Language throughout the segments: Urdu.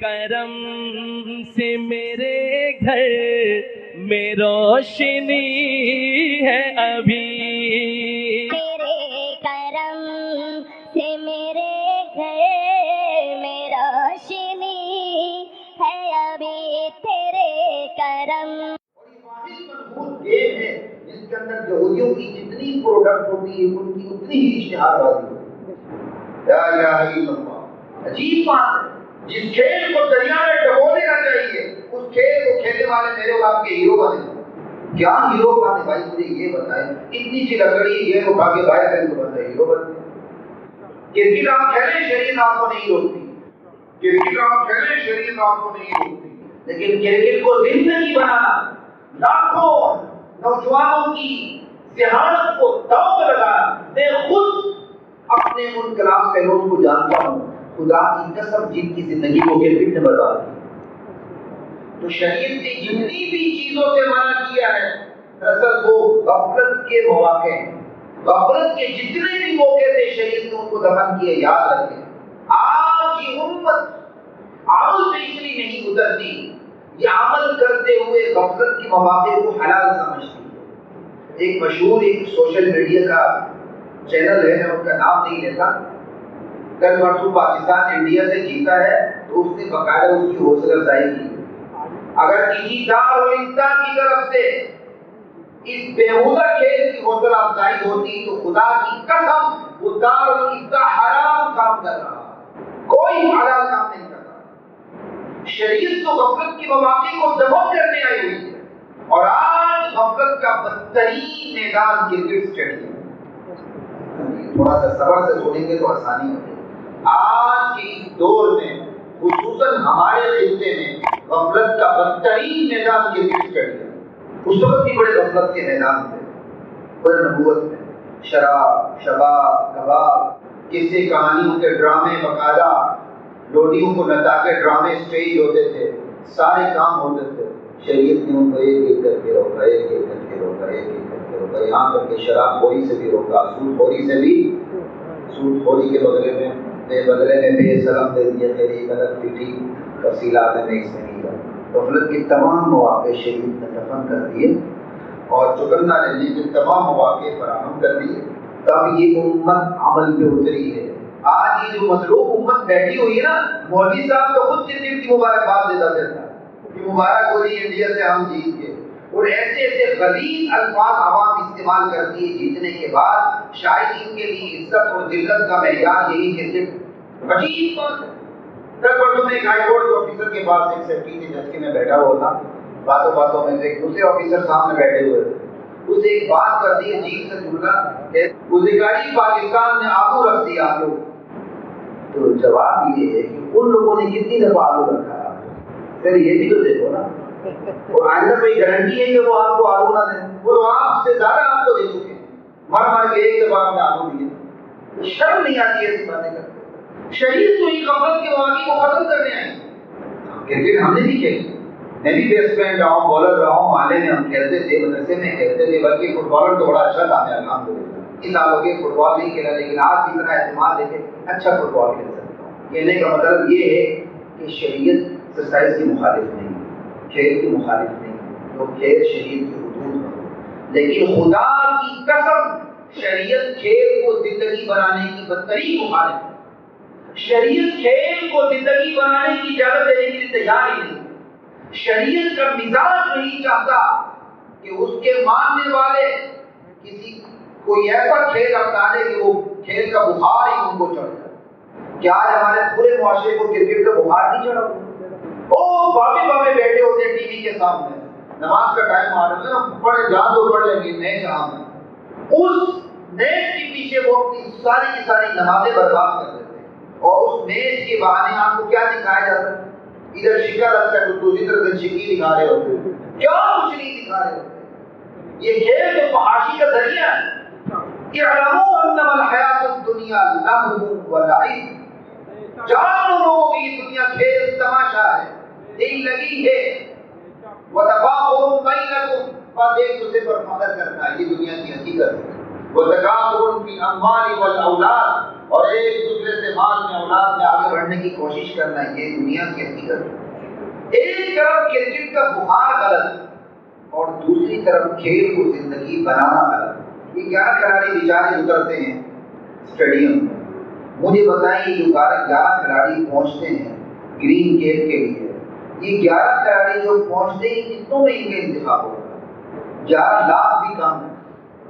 کرم سے میرے گھر میں روشنی ہے ابھی، تیرے کرم سے میرے گھر میں روشنی ہے ابھی، تیرے کرم۔ گیم ہے جس کے اندر یہودیوں کی جتنی پروڈکٹ ہوتی ہے ان کی اتنی ہی اشتہار بازی ہوتی ہے۔ لا الہ الا اللہ، عجیب بات ہے۔ جس کھیل کو دریا میں ڈبو دینا چاہیے اس کھیل کو کھیلنے والے میرے اور آپ کے ہیرو بنے۔ کیا ہیرو بنے بھائی؟ مجھے یہ بتائیں، اتنی سی لکڑی یہ اٹھا کے باہر پھینک دو بندہ ہیرو بن گیا۔ کرکٹ آپ کھیلیں شریعت آپ کو نہیں روکتی، کرکٹ آپ کھیلیں شریعت آپ کو نہیں روکتی، لیکن کرکٹ کو زندگی بنانا، لاکھوں نوجوانوں کی ذہانت کو داؤ پہ لگانا، میں خود اپنے ان کلاس فیلوز کو جانتا ہوں، خدا کی قسم جن کی زندگی کو کرکٹ نے برباد کیا۔ تو شریعت نے جتنی بھی چیزوں سے منع کیا ہے دراصل وہ غفلت کے مواقع ہیں، غفلت کے جتنے بھی موقع تھے شریعت نے ان کو دفن کیے۔ یاد رکھیں، آج کی امت عمل پہ اس لیے نہیں اترتی، یہ عمل کرتے ہوئے غفلت کے مواقع کو حلال سمجھتی ہے۔ ایک مشہور ایک سوشل میڈیا کا چینل ہے، میں ان کا نام نہیں لیتا، کل پرسوں پاکستان انڈیا سے جیتا ہے تو اس نے باقاعدہ اس کی حوصلہ افزائی کی۔ اگر کسی دارالفتہ کی طرف سے اس بیہودہ کھیل کی حوصلہ افزائی ہوتی تو خدا کی قسم وہ دارالفتہ حرام کام کر رہا، کوئی حلال کام نہیں کر رہا۔ شریعت تو غفلت کے مواقع کو دفن کرنے آئی ہوئی ہے، اور آج غفلت کا بدترین میدان کرکٹ اسٹیڈیم۔ تھوڑا سا صبر سے سنیں گے تو آسانی ہوگی۔ آج کے اس دور میں خصوصاً ہمارے خطے میں غفلت کا بدترین میدان کرکٹ اسٹیڈیم۔ اس وقت بھی بڑے غفلت کے میدان تھے، بڑے نبوت میں شراب، شباب، کباب، قصے کہانیوں کے ڈرامے، باقاعدہ لوڈیوں کو نچا کے ڈرامے اسٹیج ہوتے تھے، سارے کام ہوتے تھے۔ شریعت نے ان کو ایک ایک کر کے روکا، ایک ایک کر کے روکا، ایک ایک کر کے روکا، یہاں تک کہ شراب خوری سے بھی روکا، سود خوری سے بھی، سود خوری کے بدلے میں بے سلام دے دیا، میری غلط فٹی تفصیلات میں اس میں نہیں ہے۔ غفلت کے تمام مواقع شریعت نے دفن کر دیے اور چکندہ لینے کے تمام مواقع فراہم کر دیے، تب یہ امت عمل پہ اتری ہے۔ آج یہ جو مظلوم امت بیٹھی ہوئی ہے نا، مولوی صاحب تو خود کرکٹ کی مبارکباد دیتا پھرتا کہ مبارک ہو رہی انڈیا سے ہم جیت گئے، اور ایسے ایسے غلیظ الفاظ عوام استعمال کرتی ہے جیتنے کے بعد۔ شاید ان کے لیے عزت اور ذلت کا معیار یہی کرکٹ۔ عجیب بات ہے، کل پرسوں میں ایک ہائی کورٹ کے آفیسر کے پاس ایک سیکرٹری تھے جج کے میں بیٹھا ہوا تھا، باتوں باتوں میں ایک دوسرے آفیسر سامنے بیٹھے ہوئے تھے، اسے ایک بات کر دی عجیب سے جملہ کہ گزرگاری پاکستان نے آلو رکھ دیا آلو۔ تو جواب یہ ہے کہ ان لوگوں نے کتنی دفعہ آلو رکھا ہے؟ پھر یہ بھی تو دیکھو نا، اور آئندہ کوئی گارنٹی ہے کہ وہ آپ کو آلو نہ دیں؟ وہ آپ سے زیادہ آپ کو دے چکے ہیں، مر مر کے ایک دفعہ میں آلو دیے۔ شرم نہیں آتی ایسی باتیں کرتے؟ شریعت تو ایک غفلت کے واقعے کو ختم کرنے آئی۔ کرکٹ ہم نے بھی کھیلی، میں بھی بیٹسمین رہا ہوں، بالر رہا ہوں، محلے میں ہم کھیلتے تھے، مدرسے میں کھیلتے تھے، بلکہ فٹ بالر تو بڑا اچھا تھا میں الحمدللہ۔ اس سال ہو گئے فٹ بال نہیں کھیلا، لیکن آج بھی اتنا اعتماد ہے کہ اچھا فٹ بال کھیل سکتا ہوں۔ کہنے کا مطلب یہ ہے کہ شریعت ایکسرسائز کی مخالف نہیں ہے، کھیل کی مخالف نہیں ہے، تو کھیل شریعت کی حدود میں ہو، لیکن خدا کی قسم شریعت کھیل کو زندگی بنانے کی بدترین مخالف ہے۔ شریعت کھیل کو زندگی بنانے کی اجازت دینے کے لیے تیار ہی نہیں۔ شریعت کا مزاج نہیں چاہتا کہ اس کے ماننے والے کسی کوئی ایسا کھیل اپنانے کہ وہ کھیل کا بخار ہی ان کو چڑھ جائے۔ کیا آج ہمارے پورے معاشرے کو کرکٹ کا بخار نہیں چڑھا؟ وہ بابے بیٹھے ہوتے ہیں ٹی وی کے سامنے، نماز کا ٹائم آ رہا ہے نا، پڑھے جان تو پڑھ لیں گے، میچ عام ہے، اس میچ کے پیچھے وہ اپنی ساری کی ساری نمازیں برباد کر دیتے ہیں، اور اس میچ کے بہانے آپ کو کیا دکھایا جاتا ہے؟ ادھر شکر رکھتا ہے، دوسری طرف شکی دکھا رہے ہوتے ہیں، کیا کچھ نہیں دکھا رہے ہوتے ہیں۔ یہ کھیل تو فحاشی کا ذریعہ ہے۔ اعلموا انما الحیات الدنیا لہو ولعب، جانو لوگوں کی یہ دنیا کھیل تماشا ہے، دل لگی ہے، وتفاخر بینکم، بس ایک دوسرے پر فخر کرنا ہے، یہ دنیا کی حقیقت ہے۔ وتکاثر فی الاموال والاولاد، اور ایک دوسرے سے مال میں اولاد میں آگے بڑھنے کی کوشش کرنا، یہ دنیا کی حقیقت ہے۔ ایک طرف کرکٹ کا بخار غلط اور دوسری طرف کھیل کو زندگی بنانا غلط۔ یہ 11 کھلاڑی بیچارے اترتے ہیں اسٹیڈیم میں، مجھے بتائیں یہ جو 11 کھلاڑی پہنچتے ہیں گرین کیپ کے لیے، یہ 11 کھلاڑی جو پہنچتے ہیں کتنوں میں ان کا انتخاب ہوگا؟ 11 لاکھ بھی کم ہے۔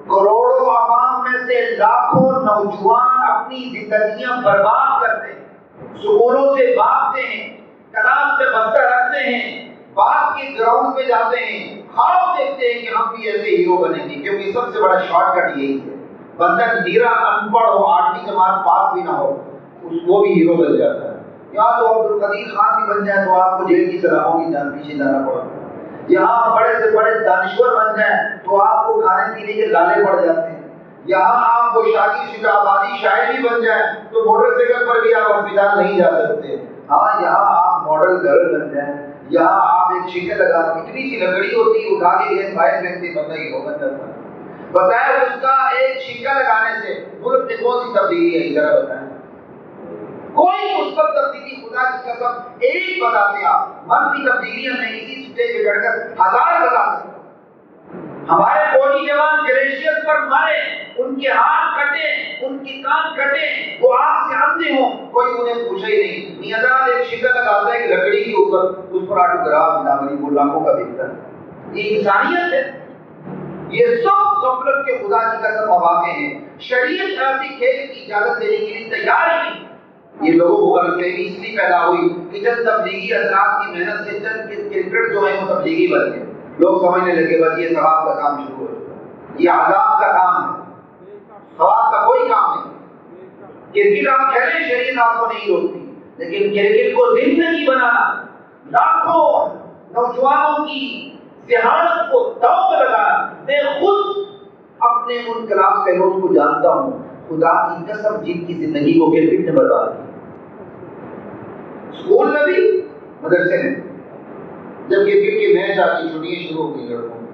کروڑوں عوام میں سے لاکھوں نوجوان اپنی زندگیاں برباد کرتے ہیں، سکولوں سے بھاگتے ہیں، کلاس میں بستر رکھتے ہیں، باغ کے گراؤنڈ پہ جاتے ہیں، خواب دیکھتے ہیں کہ ہم بھی ایسے ہیرو بنیں گے، کیونکہ سب سے بڑا شارٹ کٹ یہی ہے۔ بندہ نیرا ان پڑھ ہو، 8ویں جماعت پاس بھی نہ ہو، وہ بھی ہیرو بن جاتا ہے۔ یا تو عبد القدیر خان بھی بن جائے تو آپ کو جیل کی سلاخوں کی جان پیچھے جانا پڑتا ہے۔ یہاں بڑے سے بڑے دانشور بن جائیں تو آپ کو کھانے پینے کے لالے پڑ جاتے ہیں۔ یہاں آپ کو شاگی آبادی شاعر بھی بن جائیں تو موٹر سائیکل پر بھی آپ ہسپتال نہیں جا سکتے۔ ہاں یہاں آپ ماڈل گرل بن جائیں، یہاں آپ ایک شکل لگا، اتنی سی لکڑی ہوتی ہے اٹھا کے گیس باہر پھینکتے بندہ ہیرو بن جاتا ہے۔ بتائیں اس کا ایک شکل لگانے سے ملک میں کون سی تبدیلی ہے؟ ذرا بتائیں۔ کوئی مثبت تبدیلی خدا کی قسم ایک بتاتے آپ، منفی تبدیلیاں میں اسی سٹیج پہ بیٹھ کر 1000 بتا سکتا ہوں۔ ہمارے فوجی جوان گلیشیئر پر مرے، ان کے ہاتھ کٹے، ان کی کان کٹے، وہ آگ سے اندھے ہوں، کوئی انہیں پوچھا ہی نہیں۔ میاں ایک شکل لگاتا ہے کہ لکڑی کے اوپر اس پر آٹوگراف نامری وہ لاکھوں کا بکتا ہے۔ یہ انسانیت ہے۔ یہ سب غفلت کے خدا کی قسم مواقع ہیں۔ شریعت ایسی کھیل کی اجازت دینے کے لیے تیار ہی نہیں۔ یہ لوگوں کو غلط فہمی اس لیے پیدا ہوئی کہ جب تبلیغی حضرات کی محنت سے چند کرکٹ جو ہے وہ تبلیغی بن گئے، لوگ سمجھنے لگے بس یہ ثواب کا کام شروع ہو، یہ عذاب کا کام ہے، ثواب کا کوئی کام نہیں۔ کرکٹ آپ کھیلیں، شریعت آپ کو نہیں روکتی، لیکن کرکٹ کو زندگی بنانا، لاکھوں نوجوانوں کی ذہانت کو دوڑ لگانا، میں خود اپنے ان کلاس فیلوز کو جانتا ہوں، خدا کی قسم جن کی زندگی کو کرکٹ نے برباد کیا، اسکول میں بھی مدرسے میں، جب کرکٹ کے میچ آتی چھٹیاں شروع ہو گئی لڑکوں کی،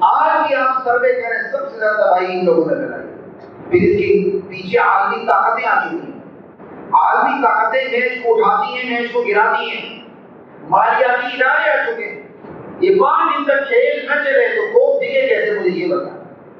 آج بھی آپ سروے کریں سب سے زیادہ تباہی ان لوگوں نے پھیلائی۔ پھر اس کے پیچھے عالمی طاقتیں آ چکی ہیں، عالمی طاقتیں میچ کو اٹھاتی ہیں، میچ کو گراتی ہیں، مالیاتی ادارے آ چکے ہیں۔ یہ 5 دن تک کھیل نہ چلے تو کوپ دکھے کیسے، مجھے یہ بتا۔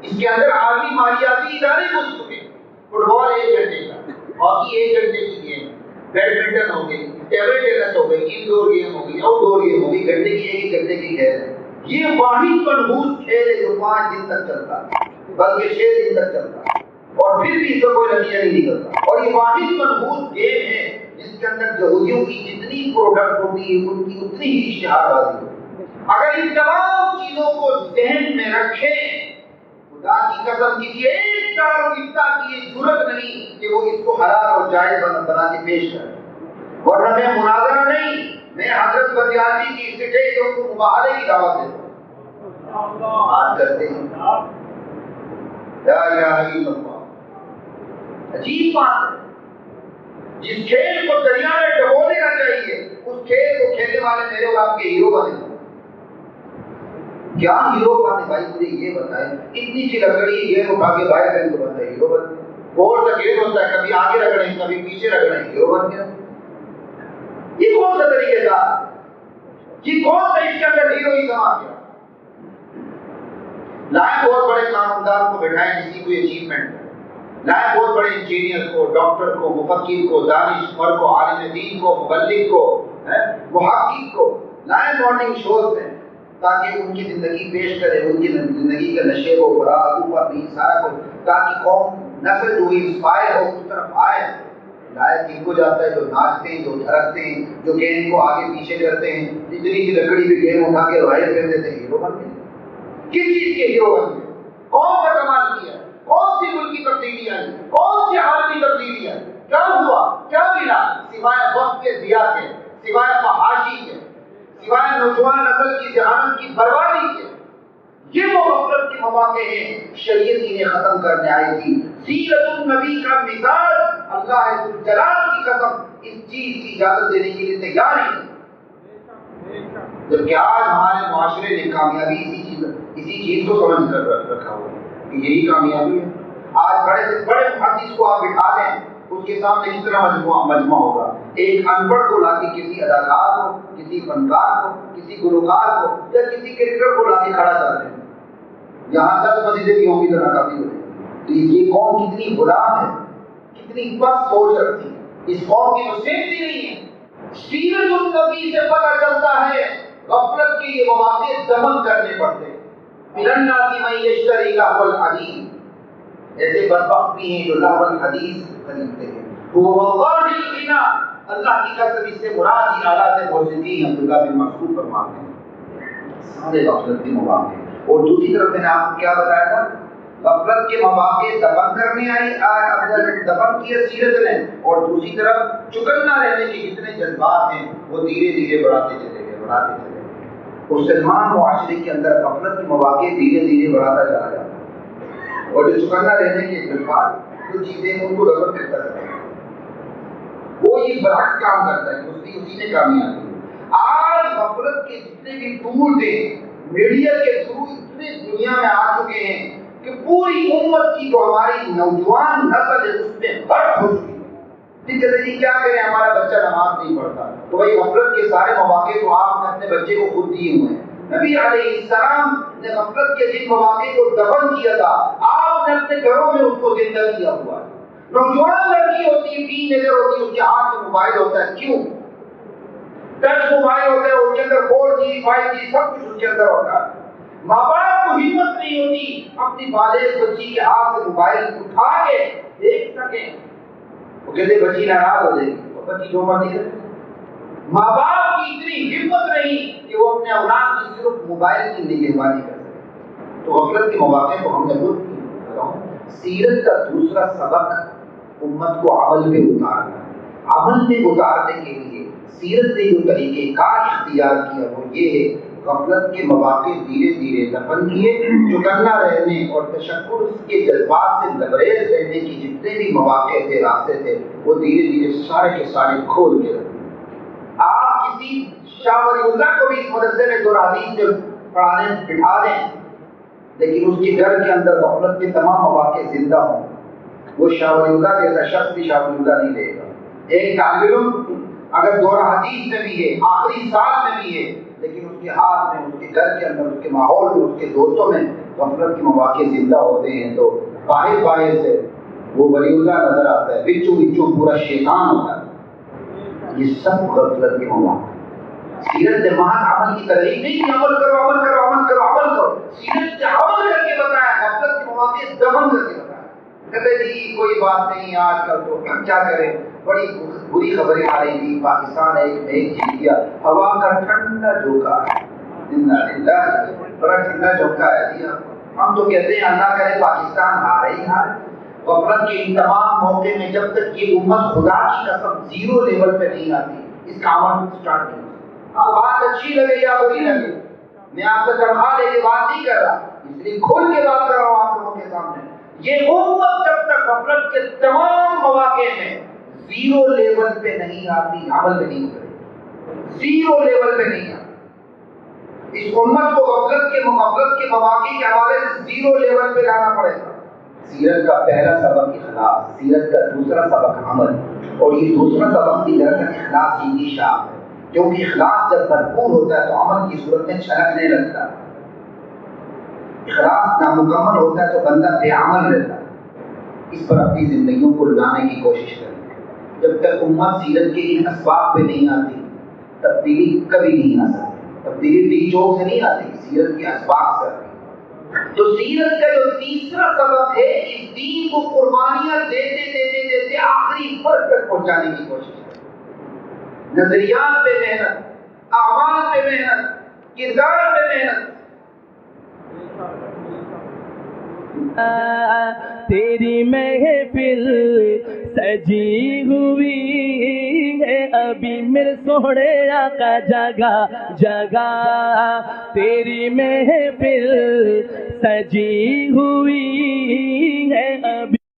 اس کے اندر عالمی مالیاتی ادارے گھس چکے ہیں۔ فٹ بال 1 گھنٹے کا، ہاکی 1 گھنٹے کی گیم، بیڈمنٹن ہو گئی، ٹیبل ٹینس ہو گئی، انڈور گیم ہو گئی، آؤٹ ڈور گیم ہو گئی، گھنٹے کی 1 گھنٹے کی کھیل ہے۔ یہ واحد منحوس کھیل ہے جو 5 دن تک چلتا ہے، بلکہ 6 دن تک چلتا ہے، اور پھر بھی اس کا کوئی نتیجہ نہیں نکلتا۔ اور یہ واحد منحوس گیم ہے جس کے اندر یہودیوں کی جتنی پروڈکٹ ہوتی ہے ان کی اتنی ہی اشتہار بازی ہوتی ہے۔ اگر ان تمام چیزوں کو ذہن میں رکھیں، خدا کی قسم کسی ایک دارالفتہ کی یہ ضرورت نہیں کہ وہ اس کو حلال اور جائز بنا کے پیش کرے، ورنہ میں مناظرہ نہیں، میں حضرت بدیاتی کی اسٹیج کو مباہلے کی دعوت دیتا ہوں۔ بات کرتے ہیں لا الہ الا اللہ، عجیب بات ہے۔ جس کھیل کو دریا میں ڈبو دینا چاہیے اس کھیل کو کھیلنے والے میرے اور آپ کے ہیرو بنے۔ کیا ہیرو بنے بھائی، مجھے یہ بتائیں۔ اتنی سی لکڑی یہ اٹھا کے باہر پھینک تو بنتا ہے ہیرو بن گیا۔ بہت سا گیم ہوتا ہے، کبھی آگے رگڑیں کبھی پیچھے رگڑیں، ہیرو بن گیا۔ یہ کون سا طریقہ تھا؟ یہ کون سا اس کے اندر ہیرو ہی سما گیا؟ لائے بہت بڑے قانوندان کو بٹھائیں جس کی کوئی اچیومنٹ ہے، لائے بہت بڑے انجینئر کو، ڈاکٹر کو، مفکر کو، دانشور کو، عالم دین کو، مبلغ کو، محقق کو، لائے مارننگ شوز میں تاکہ ان کی زندگی پیش کرے، ان کی زندگی کا نشے و فراغ اوپر نہیں سارا کچھ، تاکہ قوم نسل جو انسپائر ہو اس طرف آئے۔ لائق ان کو جاتا ہے جو ناچتے ہیں، جو دھڑکتے ہیں، جو گیم کو آگے پیچھے کرتے ہیں، اتنی سی لکڑی پہ گیم اٹھا کے وائر کر دیتے ہیں، ہیرو بن گئے۔ کس چیز کے ہیرو بن گئے؟ کون سا کمال کیا؟ کون سی ملکی تبدیلی آئی؟ کون سی عالمی تبدیلی آئی؟ کیا ہوا؟ کیا ملا؟ سوائے وقت کے ضیاع کے، سوائے فحاشی کے، سوائے نوجوان نسل کی ذہانت کی بربادی کے۔ یہ وہ غفلت کے مواقع ہیں شریعت انہیں ختم کرنے آئی تھی۔ سیرت النبی کا مثال اللہ جلال کی قسم اس چیز کی اجازت دینے کے لیے تیار ہی، جبکہ آج ہمارے معاشرے نے کامیابی اسی چیز کو سمجھ کر رکھا ہوا ہے کہ یہی کامیابی ہے۔ آج بڑے سے بڑے محدث کو آپ بٹھا لیں، اس کے سامنے کتنا مجمع ہوگا. ایک ان پڑھ کو لا کے کسی اداکار کو، کسی فنکار کو، کسی گلوکار کو یا کسی کرکٹر کو لا کے کھڑا کر دیں، یہاں 10 مسجدیں بھی ہوں گی تو ناکافی ہو جائے گی. تو یہ قوم کتنی غلام ہے، کتنی پست سوچ رکھتی ہے. اس قوم کی تو سیفٹی نہیں ہے. سیرت النبی سے پتہ چلتا ہے غفلت کے یہ مواقع دمن کرنے پڑتے ہیں. من الناس من یشتری لہو الحدیث، ایسے بدبخت بھی ہیں جو لہو الحدیث خریدتے ہیں. وہ واللہ الغنا، اللہ کی قسم اس سے مراد ہی آلات موسیقی عبداللہ بن مسعود فرماتے ہیں سارے غفلت کے مواقع. اور دوسری طرف میں نے آپ کو کیا بتایا تھا، غفلت کے مواقع دفن کرنے دفن کیے سیرت نے، اور دوسری طرف چکنا رہنے کے جتنے جذبات ہیں وہ دھیرے دھیرے بڑھاتے چلے گئے. مسلمان معاشرے کے اندر غفلت کے مواقع دھیرے دھیرے بڑھاتا چلا جاتا ہے، اور جو چکنا رہنے کے جذبات جو چیزیں ان کو دفن کرتا رہتا ہے، وہ یہ برعکس کام کرتا ہے، اسی میں کامیابی ہے. آج غفلت کے جتنے بھی ٹول تھے میڈیا کے تھرو اتنے دنیا میں آ چکے ہیں کہ پوری امت کی جو ہماری نوجوان نسل ہے اس میں غرق ہو چکی ہے. کہتے جی کیا کریں ہمارا بچہ نماز نہیں پڑھتا، تو بھائی غفلت کے سارے مواقع تو آپ نے اپنے بچے کو خود دیے ہوئے ہیں. نبی علیہ السلام نے غفلت کے جن مواقع کو دفن کیا تھا آپ نے اپنے گھروں میں اس کو زندہ کیا ہوا ہے. نوجوان لڑکی ہوتی ہے، ٹین ایجر ہوتی ہے، اس کے ہاتھ میں موبائل ہوتا ہے، کیوں؟ ٹچ موبائل ہوتا ہے، اس کے اندر 4G 5G سب کچھ اس کے اندر ہوتا ہے. ماں باپ کو ہمت نہیں ہوتی اپنی بالغ بچی کے ہاتھ سے موبائل اٹھا کے دیکھ سکیں. وہ کہتے بچی ناراض ہو جائے گی، بچی جو مرضی کرے. ماں باپ کی اتنی ہمت نہیں کہ وہ اپنے اولاد کی صرف موبائل کی نگہبانی کر سکے. تو غفلت کے مواقع کو ہم نے خود کی. سیرت کا دوسرا سبق امت کو عمل میں اتارنا ہے. عمل میں اتارنے کے لیے سیرت نے جو طریقہ کار اختیار کیا وہ یہ ہے غفلت کے مواقع دھیرے دھیرے دفن کیے. چکنا رہنے اور تشکر کے جذبات سے لبریز رہنے کی جتنے بھی مواقع تھے، راستے تھے، وہ دھیرے دھیرے سارے کے سارے کھول کے رکھے. آپ کسی شاہ ولی اللہ کو بھی اس مدرسے میں دو حدیث سے پڑھانے بٹھا دیں، لیکن اس کے گھر کے اندر غفلت کے تمام مواقع زندہ ہوں، وہ شاہ ولی اللہ جیسا شخص بھی شاہ ولی اللہ نہیں رہے گا. ایک طالب علم اگر دورہ حدیث میں بھی ہے، آخری سال میں بھی ہے، لیکن اس کے ہاتھ میں، اس کے گھر کے اندر، اس کے ماحول میں، اس کے دوستوں میں غفلت کے مواقع زندہ ہوتے ہیں، تو باہر باہر سے وہ ولی اللہ نظر آتا ہے، بچوں بچوں پورا شیطان ہوتا ہے. یہ سب غفلت کے مواقع. سیرت نے محض عمل کی ترغیب نہیں کہ عمل کرو عمل کرو عمل کرو عمل کرو. سیرت نے عمل کر کے بتایا، غفلت کے مواقع دفن کر کے بتایا. کہتے جی کوئی بات نہیں، آج کل تو ہم کیا کریں، بڑی بری خبریں آ رہی تھی، پاکستان ایک میچ جیت گیا، ہوا کا ٹھنڈا جھونکا، بڑا ٹھنڈا جھونکا ہے جی. ہم تو کہتے ہیں اللہ کرے پاکستان ہارے ہی ہارے. غفلت کے ان تمام موقع میں جب تک یہ امت خدا کی قسم زیرو لیول پہ نہیں آتی، اس کا عمل سٹارٹ نہیں. اب بات اچھی لگے یا بری لگے، میں آپ سے تنخواہ لے کے بات نہیں کر رہا، اس لیے کھول کے بات کر رہا ہوں آپ لوگوں کے سامنے. یہ امت جب تک غفلت کے تمام مواقع میں زیرو لیول پہ نہیں آتی، عمل میں نہیں اترے، زیرو لیول پہ نہیں آتی. اس امت کو غفلت کے مواقع کے حوالے سے زیرو لیول پہ لانا پڑے گا. سیرت کا پہلا سبق اخلاص، سیرت کا دوسرا سبق عمل، اور یہ دوسرا سبق کی دراصل اخلاص ہی کی شان ہے. کیونکہ اخلاص جب بھرپور ہوتا ہے تو عمل کی صورت میں چھلکنے لگتا ہے. اخلاص نامکمل ہوتا ہے تو بندہ بے عمل رہتا ہے. اس پر اپنی زندگیوں کو لانے کی کوشش کریں. جب تک امت سیرت کے ان اسباب پہ نہیں آتی، تبدیلی کبھی نہیں آ سکتی. تبدیلی ٹی چوک سے نہیں آتی، سیرت کے اسباب سے آتی. تو سیرت کا جو تیسرا سبق ہے، اس دین کو قربانیاں دیتے دیتے دیتے آخری فرد تک پہنچانے کی کوشش کریں. نظریات پہ محنت، اعمال پہ محنت، کردار پہ محنت. تیری محفل سجی ہوئی ہے ابھی میرے سونے آقا جگہ جگہ. تیری محفل سجی ہوئی ہے ابھی